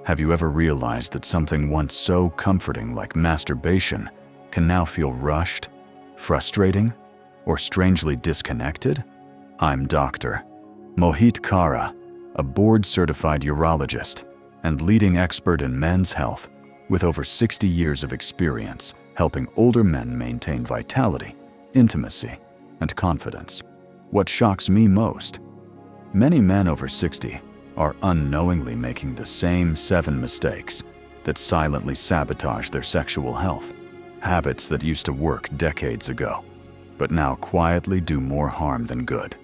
Have you ever realized that something once so comforting like masturbation can now feel rushed, frustrating, or strangely disconnected? I'm Dr. Mojit Kara, a board-certified urologist and leading expert in men's health with over 60 years of experience helping older men maintain vitality, intimacy, and confidence. What shocks me most? Many men over 60 are unknowingly making the same 7 mistakes that silently sabotage their sexual health. Habits that used to work decades ago, but now quietly do more harm than good.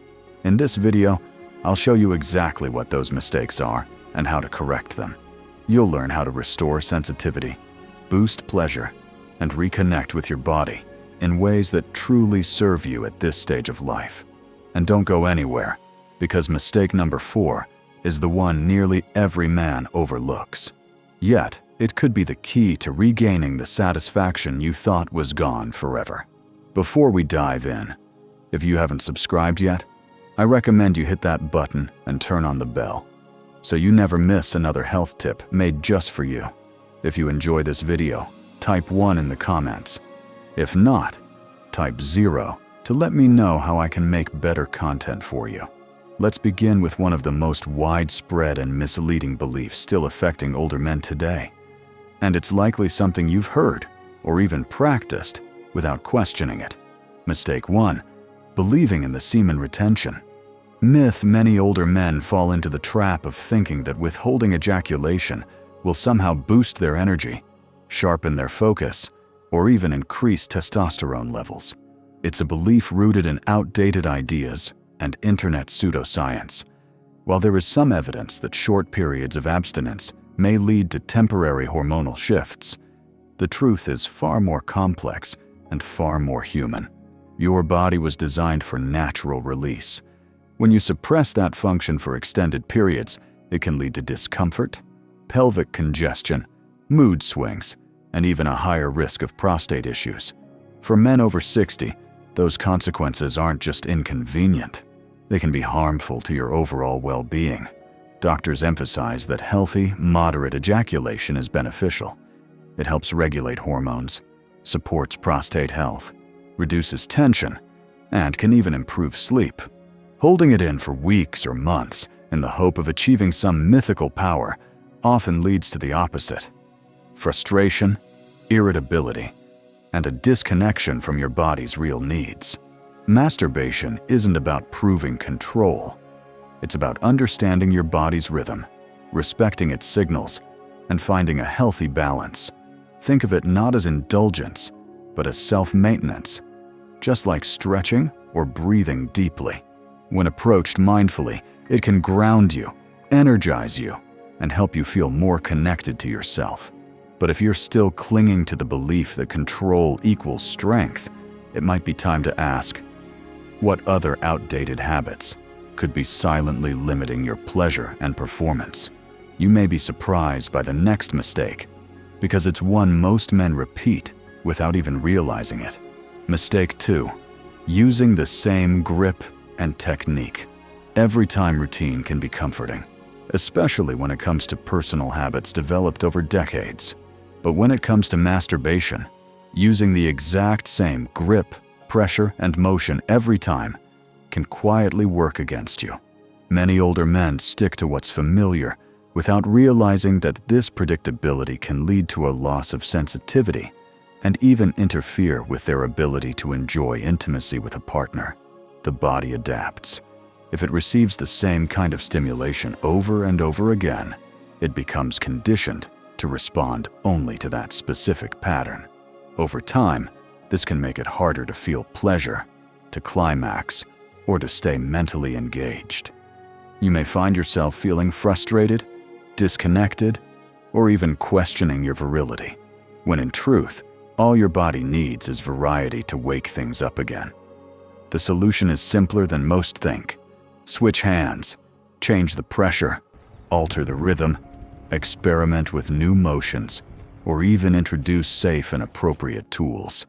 In this video, I'll show you exactly what those mistakes are and how to correct them. You'll learn how to restore sensitivity, boost pleasure, and reconnect with your body in ways that truly serve you at this stage of life. And don't go anywhere, because mistake number 4 is the one nearly every man overlooks. Yet, it could be the key to regaining the satisfaction you thought was gone forever. Before we dive in, if you haven't subscribed yet, I recommend you hit that button and turn on the bell, so you never miss another health tip made just for you. If you enjoy this video, type 1 in the comments. If not, type 0 to let me know how I can make better content for you. Let's begin with one of the most widespread and misleading beliefs still affecting older men today. And it's likely something you've heard or even practiced without questioning it. Mistake 1. Believing in the semen retention. Myth: many older men fall into the trap of thinking that withholding ejaculation will somehow boost their energy, sharpen their focus, or even increase testosterone levels. It's a belief rooted in outdated ideas and internet pseudoscience. While there is some evidence that short periods of abstinence may lead to temporary hormonal shifts, the truth is far more complex and far more human. Your body was designed for natural release. When you suppress that function for extended periods, it can lead to discomfort, pelvic congestion, mood swings, and even a higher risk of prostate issues. For men over 60, those consequences aren't just inconvenient. They can be harmful to your overall well-being. Doctors emphasize that healthy, moderate ejaculation is beneficial. It helps regulate hormones, supports prostate health, reduces tension, and can even improve sleep. Holding it in for weeks or months in the hope of achieving some mythical power often leads to the opposite: frustration, irritability, and a disconnection from your body's real needs. Masturbation isn't about proving control. It's about understanding your body's rhythm, respecting its signals, and finding a healthy balance. Think of it not as indulgence, but as self-maintenance, just like stretching or breathing deeply. When approached mindfully, it can ground you, energize you, and help you feel more connected to yourself. But if you're still clinging to the belief that control equals strength, it might be time to ask, what other outdated habits could be silently limiting your pleasure and performance? You may be surprised by the next mistake, because it's one most men repeat without even realizing it. Mistake 2. Using the same grip and technique. Every time routine can be comforting, especially when it comes to personal habits developed over decades. But when it comes to masturbation, using the exact same grip, pressure, and motion every time can quietly work against you. Many older men stick to what's familiar without realizing that this predictability can lead to a loss of sensitivity and even interfere with their ability to enjoy intimacy with a partner. The body adapts. If it receives the same kind of stimulation over and over again, it becomes conditioned to respond only to that specific pattern. Over time, this can make it harder to feel pleasure, to climax, or to stay mentally engaged. You may find yourself feeling frustrated, disconnected, or even questioning your virility, when in truth, all your body needs is variety to wake things up again. The solution is simpler than most think. Switch hands, change the pressure, alter the rhythm, experiment with new motions, or even introduce safe and appropriate tools.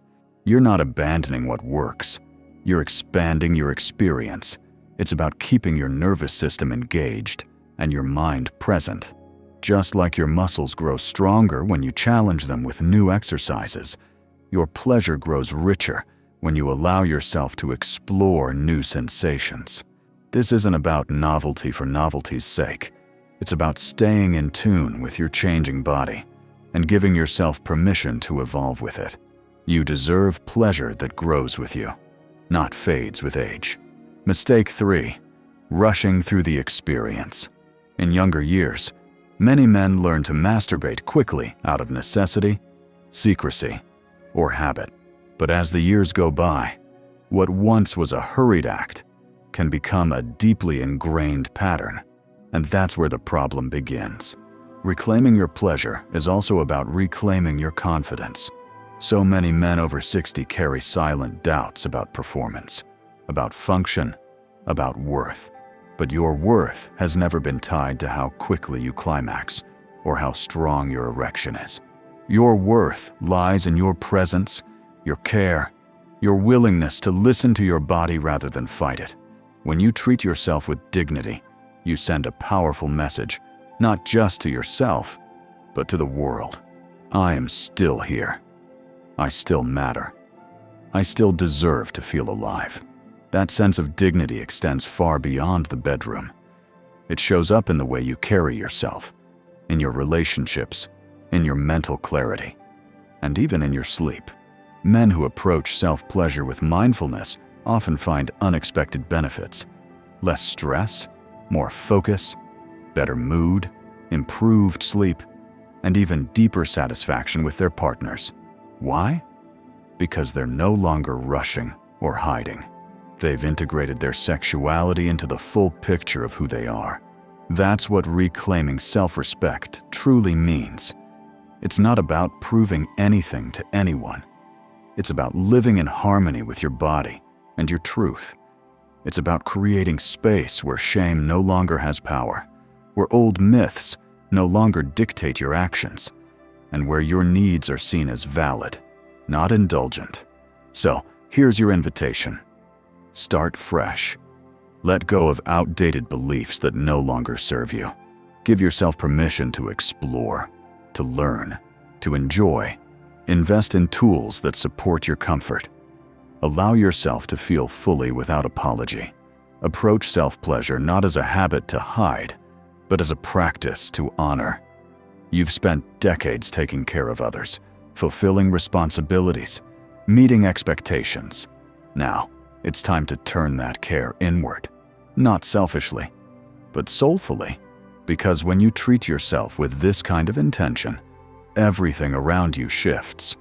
You're not abandoning what works. You're expanding your experience. It's about keeping your nervous system engaged and your mind present. Just like your muscles grow stronger when you challenge them with new exercises, your pleasure grows richer when you allow yourself to explore new sensations. This isn't about novelty for novelty's sake. It's about staying in tune with your changing body and giving yourself permission to evolve with it. You deserve pleasure that grows with you, not fades with age. Mistake 3. Rushing through the experience. In younger years, many men learn to masturbate quickly out of necessity, secrecy, or habit. But as the years go by, what once was a hurried act can become a deeply ingrained pattern. And that's where the problem begins. Reclaiming your pleasure is also about reclaiming your confidence. So many men over 60 carry silent doubts about performance, about function, about worth. But your worth has never been tied to how quickly you climax or how strong your erection is. Your worth lies in your presence, your care, your willingness to listen to your body rather than fight it. When you treat yourself with dignity, you send a powerful message, not just to yourself, but to the world. I am still here. I still matter. I still deserve to feel alive. That sense of dignity extends far beyond the bedroom. It shows up in the way you carry yourself, in your relationships, in your mental clarity, and even in your sleep. Men who approach self-pleasure with mindfulness often find unexpected benefits: less stress, more focus, better mood, improved sleep, and even deeper satisfaction with their partners. Why? Because they're no longer rushing or hiding. They've integrated their sexuality into the full picture of who they are. That's what reclaiming self-respect truly means. It's not about proving anything to anyone. It's about living in harmony with your body and your truth. It's about creating space where shame no longer has power, where old myths no longer dictate your actions, and where your needs are seen as valid, not indulgent. So, here's your invitation. Start fresh. Let go of outdated beliefs that no longer serve you. Give yourself permission to explore, to learn, to enjoy. Invest in tools that support your comfort. Allow yourself to feel fully without apology. Approach self-pleasure not as a habit to hide, but as a practice to honor. You've spent decades taking care of others, fulfilling responsibilities, meeting expectations. Now, it's time to turn that care inward, not selfishly, but soulfully. Because when you treat yourself with this kind of intention, everything around you shifts.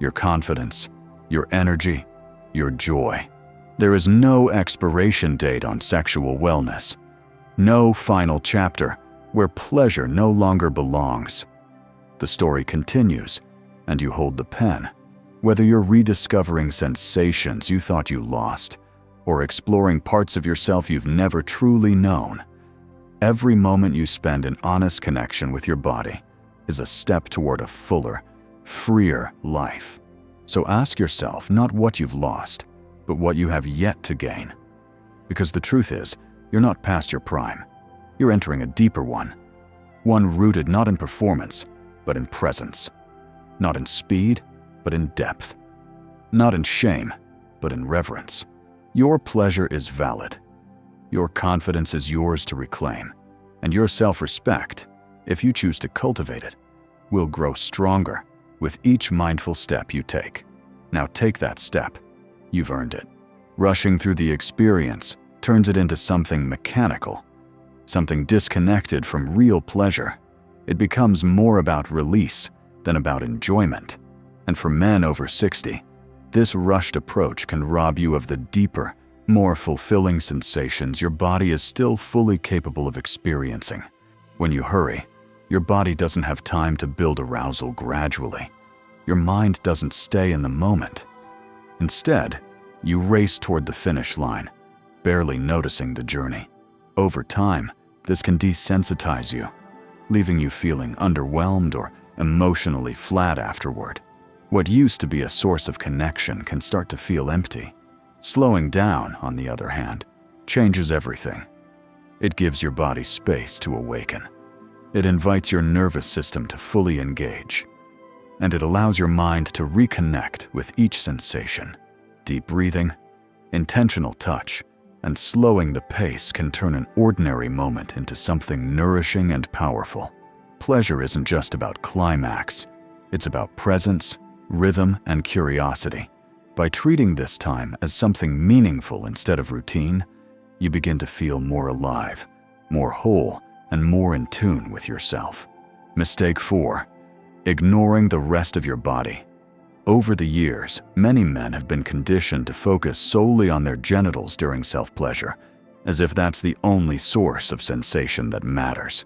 Your confidence, your energy, your joy. There is no expiration date on sexual wellness. No final chapter where pleasure no longer belongs. The story continues, and you hold the pen. Whether you're rediscovering sensations you thought you lost, or exploring parts of yourself you've never truly known, every moment you spend in honest connection with your body is a step toward a fuller, freer life. So ask yourself not what you've lost, but what you have yet to gain. Because the truth is, you're not past your prime. You're entering a deeper one. One rooted not in performance, but in presence. Not in speed, but in depth. Not in shame, but in reverence. Your pleasure is valid. Your confidence is yours to reclaim. And your self-respect, if you choose to cultivate it, will grow stronger with each mindful step you take. Now take that step. You've earned it. Rushing through the experience turns it into something mechanical, something disconnected from real pleasure. It becomes more about release than about enjoyment. And for men over 60, this rushed approach can rob you of the deeper, more fulfilling sensations your body is still fully capable of experiencing. When you hurry, your body doesn't have time to build arousal gradually. Your mind doesn't stay in the moment. Instead, you race toward the finish line, barely noticing the journey. Over time, this can desensitize you, leaving you feeling underwhelmed or emotionally flat afterward. What used to be a source of connection can start to feel empty. Slowing down, on the other hand, changes everything. It gives your body space to awaken. It invites your nervous system to fully engage, and it allows your mind to reconnect with each sensation. Deep breathing, intentional touch, and slowing the pace can turn an ordinary moment into something nourishing and powerful. Pleasure isn't just about climax, it's about presence, rhythm, and curiosity. By treating this time as something meaningful instead of routine, you begin to feel more alive, more whole, and more in tune with yourself. Mistake 4. Ignoring the rest of your body. Over the years, many men have been conditioned to focus solely on their genitals during self-pleasure, as if that's the only source of sensation that matters.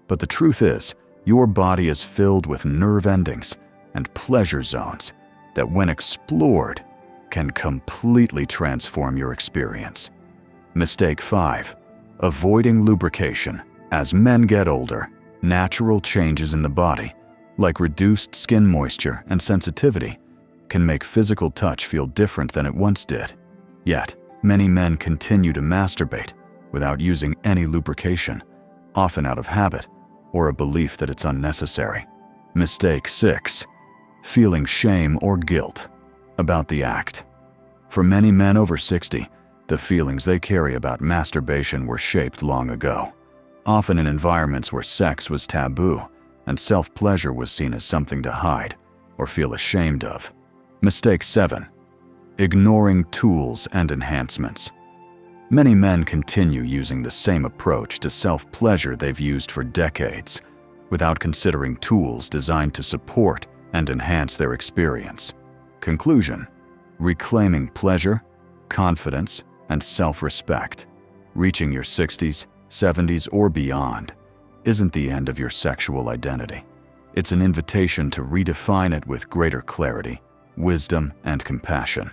But the truth is, your body is filled with nerve endings and pleasure zones that, when explored, can completely transform your experience. Mistake 5. Avoiding lubrication. As men get older, natural changes in the body, like reduced skin moisture and sensitivity, can make physical touch feel different than it once did. Yet, many men continue to masturbate without using any lubrication, often out of habit or a belief that it's unnecessary. Mistake 6. Feeling shame or guilt about the act. For many men over 60, the feelings they carry about masturbation were shaped long ago, often in environments where sex was taboo and self-pleasure was seen as something to hide or feel ashamed of. Mistake 7. Ignoring tools and enhancements. Many men continue using the same approach to self-pleasure they've used for decades, without considering tools designed to support and enhance their experience. Conclusion: reclaiming pleasure, confidence, and self-respect, reaching your 60s, 70s, or beyond, isn't the end of your sexual identity. It's an invitation to redefine it with greater clarity, wisdom, and compassion.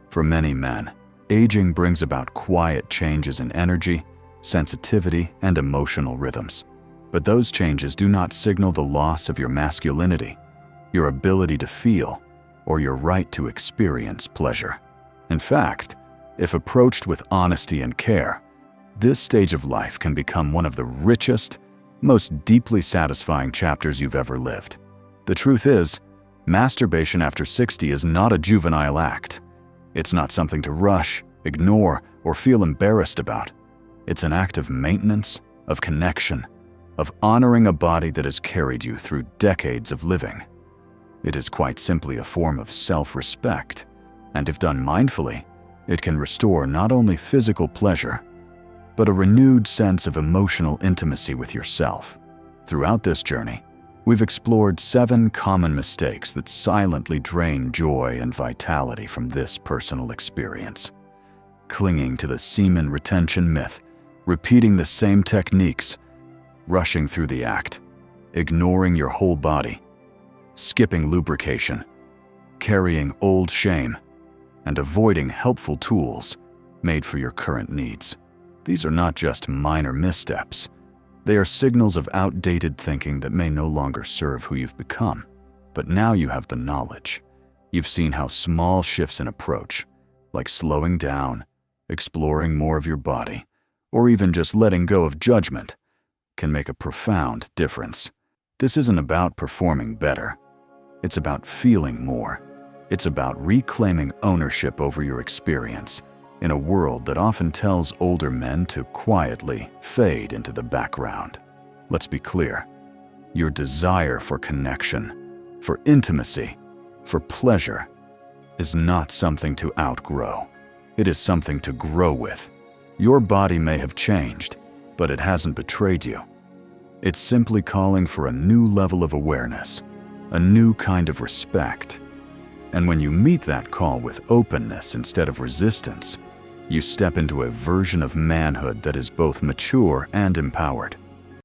For many men, aging brings about quiet changes in energy, sensitivity, and emotional rhythms. But those changes do not signal the loss of your masculinity, your ability to feel, or your right to experience pleasure. In fact, if approached with honesty and care, this stage of life can become one of the richest, most deeply satisfying chapters you've ever lived. The truth is, masturbation after 60 is not a juvenile act. It's not something to rush, ignore, or feel embarrassed about. It's an act of maintenance, of connection, of honoring a body that has carried you through decades of living. It is quite simply a form of self-respect, and if done mindfully, it can restore not only physical pleasure, but a renewed sense of emotional intimacy with yourself. Throughout this journey, we've explored 7 common mistakes that silently drain joy and vitality from this personal experience. Clinging to the semen retention myth, repeating the same techniques, rushing through the act, ignoring your whole body, skipping lubrication, carrying old shame, and avoiding helpful tools made for your current needs. These are not just minor missteps. They are signals of outdated thinking that may no longer serve who you've become. But now you have the knowledge. You've seen how small shifts in approach, like slowing down, exploring more of your body, or even just letting go of judgment, can make a profound difference. This isn't about performing better. It's about feeling more. It's about reclaiming ownership over your experience in a world that often tells older men to quietly fade into the background. Let's be clear. Your desire for connection, for intimacy, for pleasure is not something to outgrow. It is something to grow with. Your body may have changed, but it hasn't betrayed you. It's simply calling for a new level of awareness, a new kind of respect. And when you meet that call with openness instead of resistance, you step into a version of manhood that is both mature and empowered.